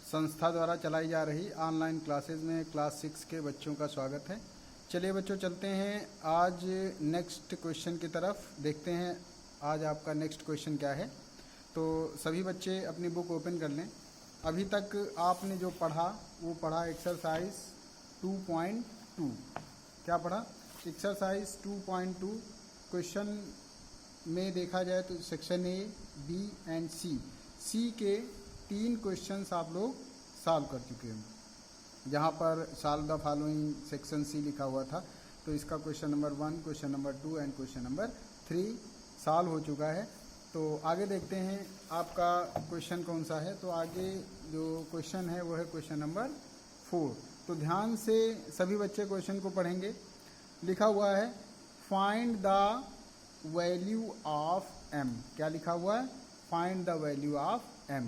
संस्था द्वारा चलाई जा रही ऑनलाइन क्लासेस में क्लास 6 के बच्चों का स्वागत है। चलिए बच्चों, चलते हैं आज नेक्स्ट क्वेश्चन की तरफ। देखते हैं आज आपका नेक्स्ट क्वेश्चन क्या है। तो सभी बच्चे अपनी बुक ओपन कर लें। अभी तक आपने जो पढ़ा वो पढ़ा एक्सरसाइज 2.2। क्या पढ़ा? एक्सरसाइज 2.2। क्वेश्चन में देखा जाए तो सेक्शन ए, बी एंड सी के 3 क्वेश्चंस आप लोग सॉल्व कर चुके हैं। जहाँ पर solve the following section C लिखा हुआ था, तो इसका question number 1, question number 2 and question number 3 solve हो चुका है। तो आगे देखते हैं आपका क्वेश्चन कौन सा है। तो आगे जो क्वेश्चन है वो है क्वेश्चन नंबर 4। तो ध्यान से सभी बच्चे क्वेश्चन को पढ़ेंगे। लिखा हुआ है find the value of m। क्या लिखा हुआ है? Find the value of m।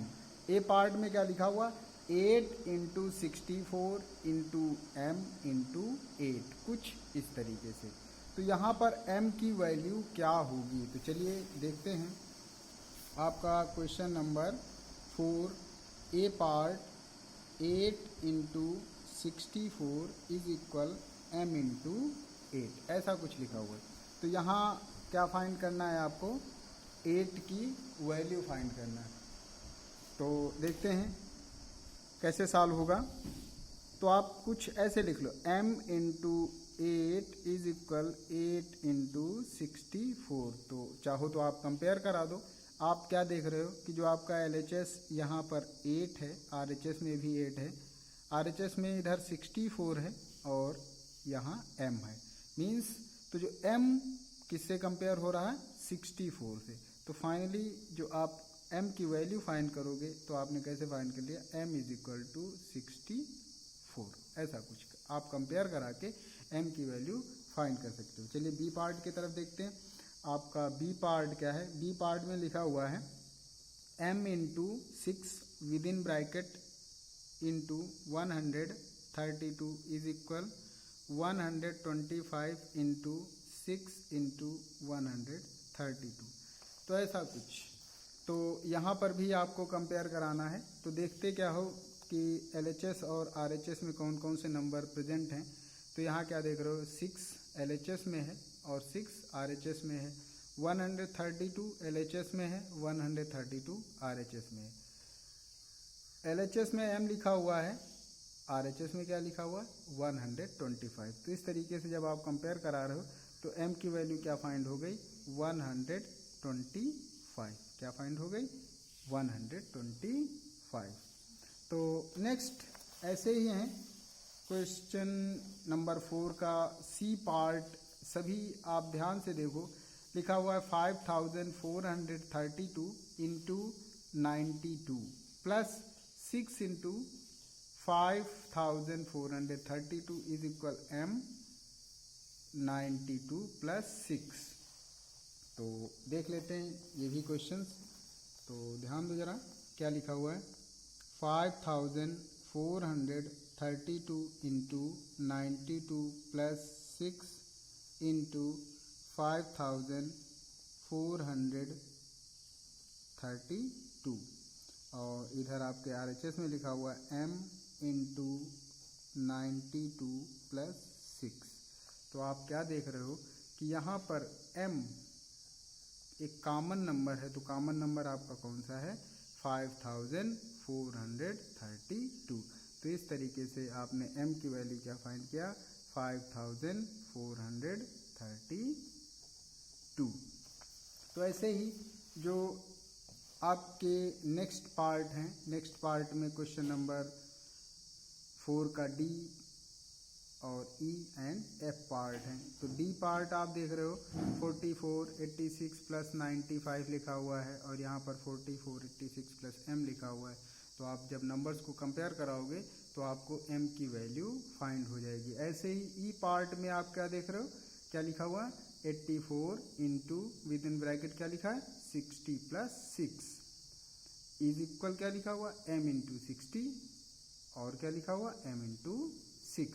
A part में क्या लिखा हुआ? 8 इंटू 64 इंटू m इंटू 8, कुछ इस तरीके से। तो यहाँ पर m की वैल्यू क्या होगी? तो चलिए देखते हैं। आपका question number 4, A part 8 into 64 is equal m into 8, ऐसा कुछ लिखा हुआ है। तो यहाँ क्या फाइंड करना है आपको? 8 की वैल्यू फाइंड करना है। तो देखते हैं कैसे सॉल्व होगा। तो आप कुछ ऐसे लिख लो, m into 8 is equal 8 into 64। तो चाहो तो आप कंपेयर करा दो। आप क्या देख रहे हो कि जो आपका LHS यहाँ पर 8 है, RHS में भी 8 है, RHS में इधर 64 है और यहाँ m है। मीन्स तो जो m किससे कंपेयर हो रहा है? 64 से। तो फाइनली जो आप m की वैल्यू फाइंड करोगे तो आपने कैसे फाइंड कर लिया? m इज इक्वल टू 64, ऐसा कुछ आप कंपेयर करा के m की वैल्यू फाइंड कर सकते हो। चलिए बी पार्ट की तरफ देखते हैं। आपका बी पार्ट क्या है? बी पार्ट में लिखा हुआ है m into 6 with in bracket into 132 is equal 125 into 6 into 132। तो ऐसा कुछ। तो यहाँ पर भी आपको कंपेयर कराना है। तो देखते क्या हो कि LHS और RHS में कौन कौन से नंबर प्रेजेंट हैं। तो यहाँ क्या देख रहे हो? 6 LHS में है और 6 RHS में है। 132 LHS में है, 132 RHS में है। LHS में m लिखा हुआ है, RHS में क्या लिखा हुआ है? 125। तो इस तरीके से जब आप कंपेयर करा रहे हो तो m की वैल्यू क्या फाइंड हो गई? 125। क्या फाइंड हो गई? 125। तो नेक्स्ट ऐसे ही हैं। क्वेश्चन नंबर 4 का सी पार्ट सभी आप ध्यान से देखो। लिखा हुआ है 5432 into 92 plus 6 into 5432 is equal m 92 plus 6। तो देख लेते हैं ये भी क्वेश्चंस। तो ध्यान दो जरा, क्या लिखा हुआ है? 5432 इंटू 92 प्लस 6 इंटू 5432 और इधर आपके RHS में लिखा हुआ है m इंटू 92 प्लस 6। तो आप क्या देख रहे हो कि यहाँ पर m एक कॉमन नंबर है। तो कॉमन नंबर आपका कौन सा है? 5432। तो इस तरीके से आपने m की वैल्यू क्या फाइंड किया? 5432। तो ऐसे ही जो आपके नेक्स्ट पार्ट हैं, नेक्स्ट पार्ट में क्वेश्चन नंबर 4 का D और E एंड F पार्ट हैं। तो D पार्ट आप देख रहे हो 44 86 प्लस 95 लिखा हुआ है और यहाँ पर 44 86 प्लस m लिखा हुआ है। तो आप जब नंबर्स को कंपेयर कराओगे तो आपको m की वैल्यू फाइंड हो जाएगी। ऐसे ही E पार्ट में आप क्या देख रहे हो? क्या लिखा हुआ है? 84 इंटू विद इन ब्रैकेट क्या लिखा है? 60 प्लस 6 इज इक्वल क्या लिखा हुआ? m इंटू 60 और क्या लिखा हुआ? m into 6।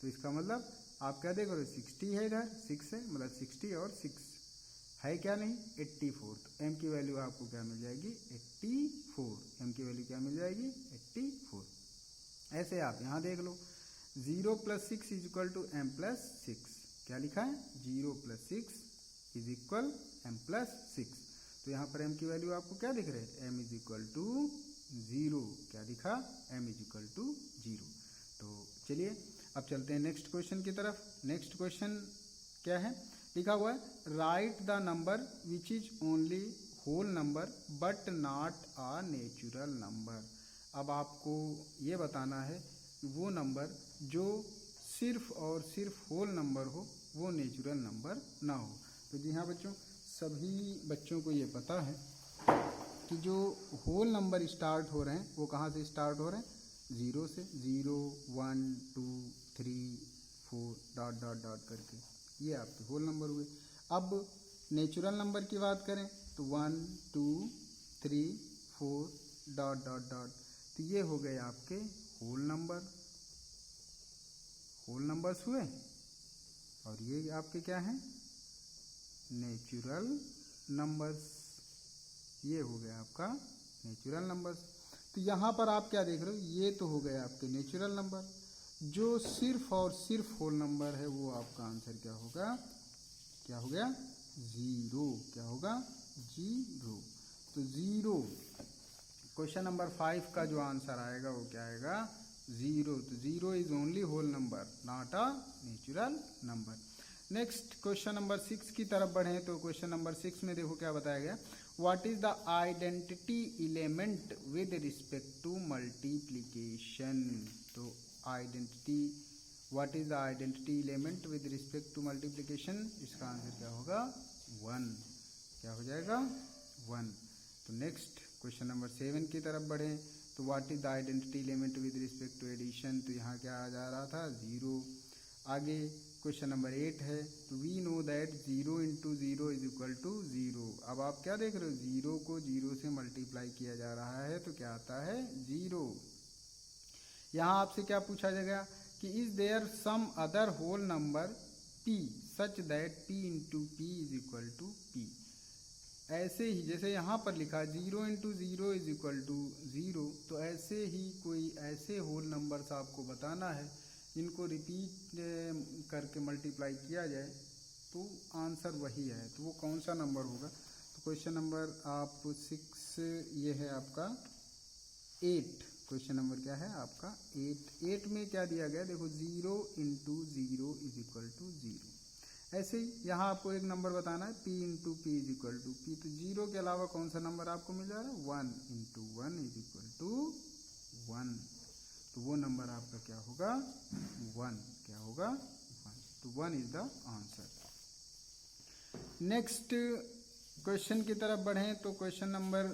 तो इसका मतलब आप क्या देख रहे हो? 60 है, इधर 6 है, मतलब 60 और 6 है क्या नहीं 84, तो m की वैल्यू आपको क्या मिल जाएगी 84, m की वैल्यू क्या मिल जाएगी 84। ऐसे आप यहाँ देख लो 0 + 6 = m + 6, क्या लिखा है 0 + 6 = m + 6, तो यहाँ पर m की वैल्यू आपको क्या दिख रहे है m = 0, क्या दिखा m = 0। तो चलिए अब चलते हैं नेक्स्ट क्वेश्चन की तरफ। नेक्स्ट क्वेश्चन क्या है, लिखा हुआ है write the number which is only whole number but not a natural number. अब आपको ये बताना है वो नंबर जो सिर्फ और सिर्फ होल नंबर हो, वो नेचुरल नंबर ना हो। तो जी हाँ बच्चों, सभी बच्चों को ये पता है कि जो होल नंबर स्टार्ट हो रहे हैं वो कहाँ से स्टार्ट हो रहे हैं, 0 से, 0 1 2 3 4 डॉट डॉट डॉट करके, ये आपके होल नंबर हुए। अब नेचुरल नंबर की बात करें तो 1 2 3 4 डॉट डॉट डॉट, तो ये हो गए आपके होल नंबर, होल नंबर्स हुए। और ये आपके क्या हैं, नेचुरल नंबर्स, ये हो गया आपका नेचुरल नंबर्स। तो यहाँ पर आप क्या देख रहे हो, ये तो हो गए आपके नेचुरल नंबर। जो सिर्फ और सिर्फ होल नंबर है वो आपका आंसर क्या होगा, क्या हो गया 0, क्या होगा 0। तो 0, क्वेश्चन नंबर 5 का जो आंसर आएगा वो क्या आएगा 0। तो 0 is only whole number not a natural number. Next question number 6 की तरफ बढ़े तो क्वेश्चन नंबर 6 में देखो क्या बताया गया, what is the identity element with respect to multiplication. तो identity, what is the identity element with respect to multiplication, इसका आंसर क्या होगा 1, क्या हो जाएगा 1। तो नेक्स्ट क्वेश्चन नंबर 7 की तरफ बढ़े तो what is the identity element with respect to addition, तो यहाँ क्या आ जा रहा था 0। आगे क्वेश्चन नंबर 8 है, तो वी नो दैट 0 × 0 = 0। अब आप क्या देख रहे हो, 0 को 0 से मल्टीप्लाई किया जा रहा है तो क्या आता है 0। यहाँ आपसे क्या पूछा जाएगा कि is there some other whole number p such that p × p = p। ऐसे ही जैसे यहाँ पर लिखा 0 × 0 = 0, तो ऐसे ही कोई ऐसे होल नंबर्स आपको बताना है जिनको रिपीट करके मल्टीप्लाई किया जाए तो आंसर वही है, तो वो कौन सा नंबर होगा। तो क्वेश्चन नंबर आप 6, ये है आपका 8, क्वेश्चन नंबर क्या है आपका 8 में क्या दिया गया, देखो 0 × 0 = 0। ऐसे ही यहाँ आपको एक नंबर बताना है p × p = p, तो 0 के अलावा कौन सा नंबर आपको मिल जा रहा है 1 × 1 = 1, तो वो नंबर आपका क्या होगा 1, क्या होगा 1, तो 1 is the answer. Next question की तरफ बढ़ें तो क्वेश्चन नंबर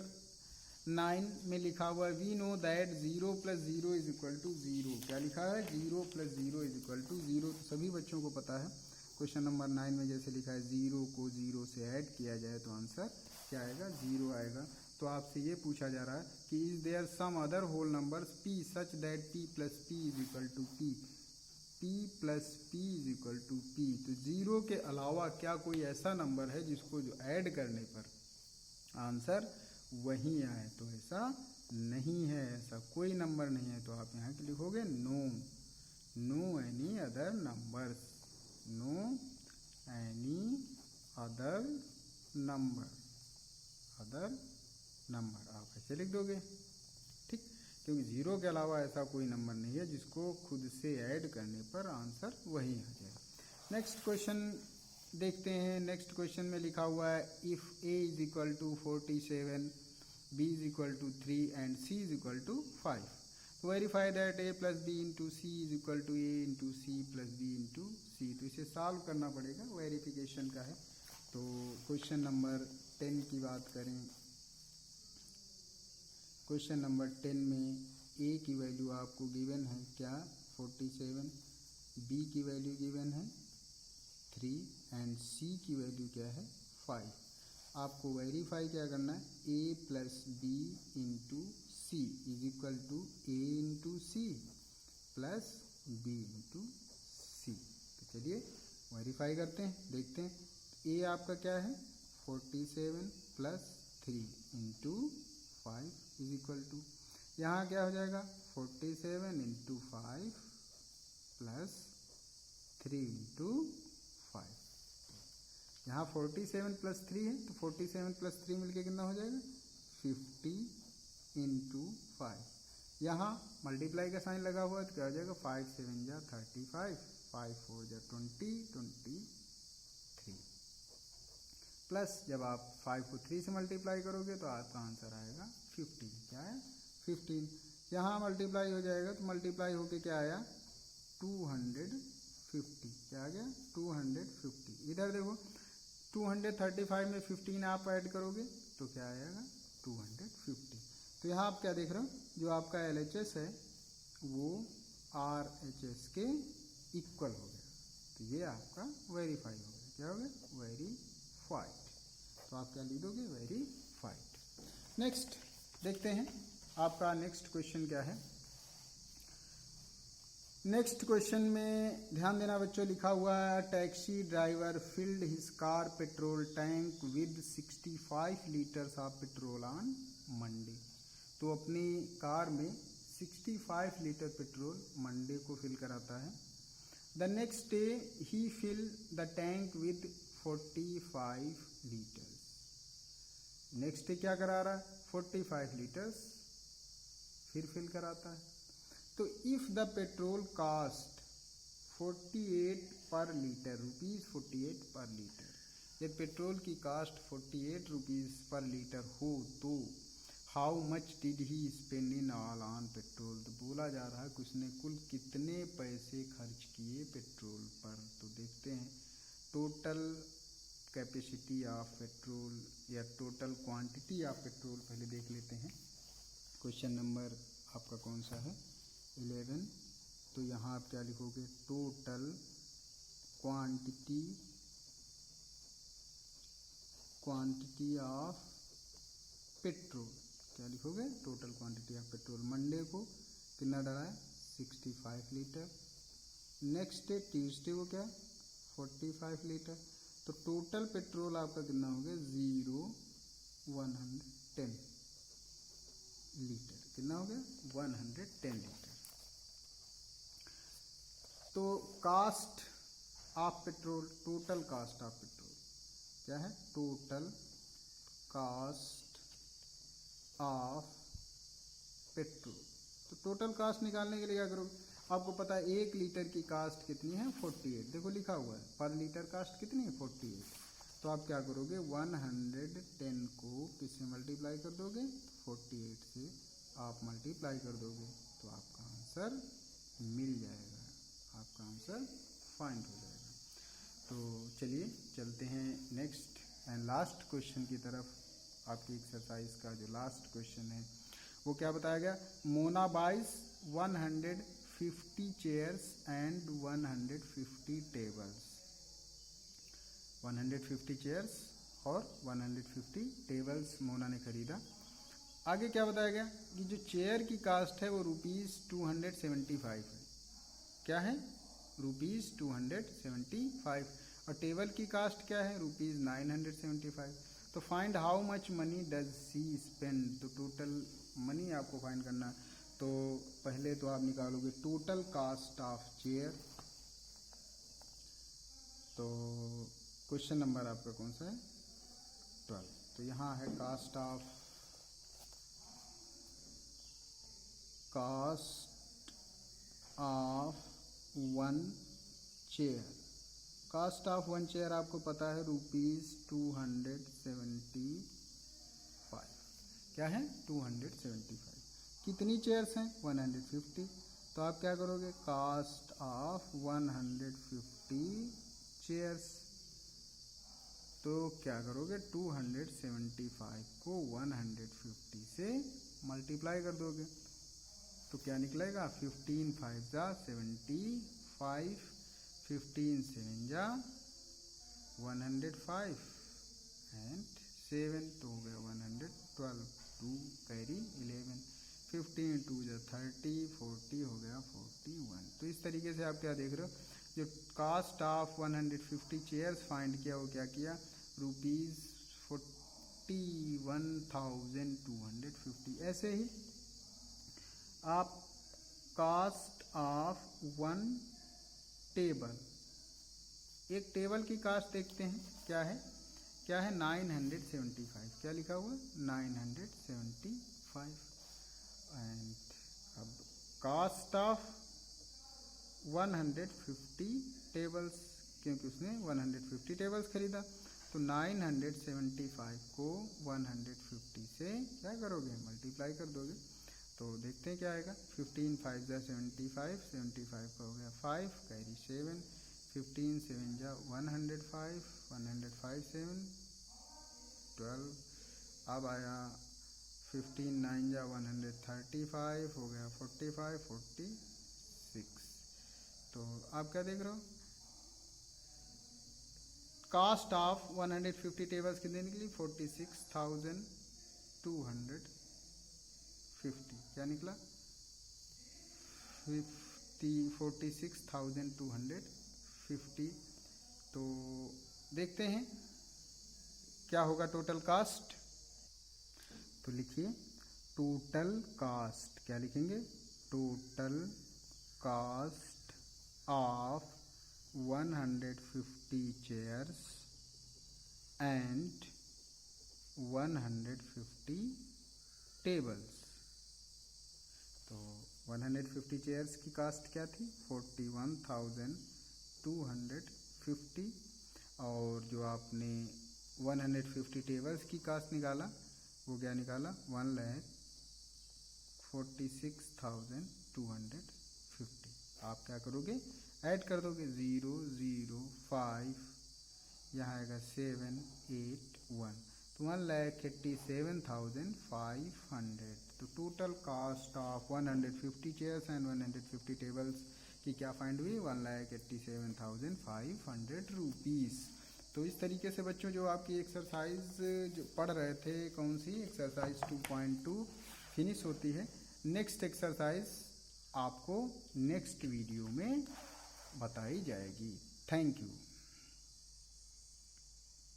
9 में लिखा हुआ है वी नो दैट 0 + 0 = 0, क्या लिखा है 0 + 0 = 0, तो सभी बच्चों को पता है क्वेश्चन नंबर 9 में जैसे लिखा है 0 को 0 से ऐड किया जाए तो आंसर क्या आएगा 0 आएगा। तो आपसे ये पूछा जा रहा है कि is there some other whole numbers p such that p + p = p, p + p = p, तो 0 के अलावा क्या कोई ऐसा नंबर है जिसको जो ऐड करने पर आंसर वही आए, तो ऐसा नहीं है, ऐसा कोई नंबर नहीं है। तो आप यहाँ के लिखोगे no any other numbers, no any other number आप ऐसे लिख दोगे, ठीक, क्योंकि 0 के अलावा ऐसा कोई नंबर नहीं है जिसको खुद से ऐड करने पर आंसर वही आ जाए। नेक्स्ट क्वेश्चन देखते हैं। नेक्स्ट क्वेश्चन में लिखा हुआ है if a = 47, b = 3 and c = 5, तो verify that a + b × c = a × c + b × c। तो इसे सॉल्व करना पड़ेगा, वेरिफिकेशन का है। तो क्वेश्चन नंबर 10 की बात करें, क्वेश्चन नंबर 10 में a की वैल्यू आपको गिवन है क्या 47, b की वैल्यू गिवन है 3 एंड c की वैल्यू क्या है 5। आपको वेरीफाई क्या करना है, a + b × c = a × c + b × c। तो चलिए वेरीफाई करते हैं, देखते हैं। a आपका क्या है 47 plus 3 into 5 is equal to, यहाँ क्या हो जाएगा 47 इंटू 5 प्लस 3 इंटू 5। यहाँ 47 प्लस 3 है तो 47 प्लस 3 मिलके कितना हो जाएगा 50 इंटू 5। यहाँ मल्टीप्लाई का साइन लगा हुआ है तो क्या हो जाएगा 5 7 जा 35, 5 4 जा 23 प्लस जब आप 5 को 3 से मल्टीप्लाई करोगे तो आपका आंसर आएगा 15। क्या है 15। यहाँ मल्टीप्लाई हो जाएगा तो मल्टीप्लाई होके क्या आया 250। क्या आ गया 250। इधर देखो 235 में 15 आप ऐड करोगे तो क्या आएगा 250। तो यहाँ आप क्या देख रहे हो, जो आपका LHS है वो RHS के इक्वल हो गया, तो ये आपका वेरीफाई हो गया। क्या हो गया वेरीफाइड। तो आप क्या लिख दोगे वेरीफाइड। नेक्स्ट देखते हैं आपका नेक्स्ट क्वेश्चन क्या है। नेक्स्ट क्वेश्चन में ध्यान देना बच्चों, लिखा हुआ है taxi driver filled his car petrol tank with 65 litres of petrol on Monday. तो अपनी कार में 65 लीटर पेट्रोल मंडे को फिल कराता है। द नेक्स्ट डे ही fill the tank with 45 litres. Next day क्या करा रहा है 45 लीटर्स फिर फिल कराता है। तो इफ द पेट्रोल कास्ट 48 पर लीटर, रुपीज़ 48 पर लीटर, यदि पेट्रोल की कास्ट 48 रुपीज़ पर लीटर हो तो how much did he spend in all on petrol. तो बोला जा रहा है कि उसने कुल कितने पैसे खर्च किए पेट्रोल पर। तो देखते हैं टोटल कैपेसिटी ऑफ पेट्रोल या टोटल क्वांटिटी ऑफ पेट्रोल पहले देख लेते हैं। क्वेश्चन नंबर आपका कौन सा है 11। तो यहाँ आप क्या लिखोगे टोटल क्वांटिटी ऑफ पेट्रोल। क्या लिखोगे total quantity of petrol. Monday को कितना डला है 65 लीटर। नेक्स्ट डे ट्यूसडे को क्या 45 लीटर। तो टोटल पेट्रोल आपका कितना हो गया 110 लीटर। कितना हो गया 110 लीटर। तो cost of petrol, total cost of petrol क्या है टोटल कास्ट ऑफ पेट्रोल। तो टोटल कास्ट निकालने के लिए क्या करोगे, आपको पता है 1 लीटर की कास्ट कितनी है 48। देखो लिखा हुआ है पर लीटर कास्ट कितनी है 48। तो आप क्या करोगे 110 को किससे मल्टीप्लाई कर दोगे 48 से आप मल्टीप्लाई कर दोगे तो आपका आंसर मिल जाएगा, आपका आंसर फाइंड हो जाएगा। तो चलिए चलते हैं नेक्स्ट एंड लास्ट क्वेश्चन की तरफ। आपकी एक्सरसाइज का जो लास्ट क्वेश्चन है वो क्या बताया गया, Mona buys 150 chairs and 150 tables. 150 chairs और 150 टेबल्स मोना ने खरीदा। आगे क्या बताया गया कि जो चेयर की कास्ट है वो ₹275 है। क्या है ₹275 और टेबल की कास्ट क्या है ₹975। तो find how much money does she spend. तो टोटल मनी आपको फाइंड करना है। तो पहले तो आप निकालोगे टोटल कास्ट ऑफ चेयर। तो क्वेश्चन नंबर आपका कौन सा है 12। तो यहाँ है cost of 1 chair. Cost of 1 chair आपको पता है ₹275। क्या है 275। कितनी चेयर्स हैं 150। तो आप क्या करोगे कास्ट ऑफ 150 चेयर्स। तो क्या करोगे 275 को 150 से मल्टीप्लाई कर दोगे तो क्या निकलेगा 15 5 जा 75, 15 7 जा 105 एंड 7 तो हो गया 112, 2 कैरी 11, 15 2 जा 30, 40 हो गया 41। तो इस तरीके से आप क्या देख रहे हो, जो कास्ट ऑफ 150 चेयर्स फाइंड किया वो क्या किया 41,250। ऐसे ही आप कास्ट ऑफ वन टेबल, एक टेबल की कास्ट देखते हैं क्या है 975। क्या लिखा हुआ 975। एंड अब कास्ट ऑफ 150 टेबल्स, क्योंकि उसने 150 टेबल्स खरीदा, तो 975 को 150 से क्या करोगे, मल्टीप्लाई कर दोगे। तो देखते हैं क्या आएगा। 15 5 जा 75, 75 का हो गया 5, कैरी 7, 15 7 जा 105, 105 7 12। अब आया 15 9 जा 135, हो गया 45 46। तो आप क्या देख रहे हो, कास्ट ऑफ 150 टेबल्स कितने निकली 46,250। क्या निकला 46,250। तो देखते हैं क्या होगा टोटल कास्ट। तो लिखिए टोटल कास्ट, क्या लिखेंगे, total cost of 150 chairs and 150 tables. तो 150 चेयर्स की कास्ट क्या थी 41,250, और जो आपने 150 टेबल्स की कास्ट निकाला वो क्या निकाला 1,46,250। आप क्या करोगे, ऐड कर दोगे 0 0 5, यहाँ आएगा 7 8 1, तो 1,87,500। तो total cost of 150 chairs and 150 tables की क्या फाइंड हुई 1,87,500 रुपीज़। तो इस तरीके से बच्चों जो आपकी एक्सरसाइज जो पढ़ रहे थे, कौन सी एक्सरसाइज 2.2 फिनिश होती है। नेक्स्ट एक्सरसाइज आपको नेक्स्ट वीडियो में बताई जाएगी। Thank you.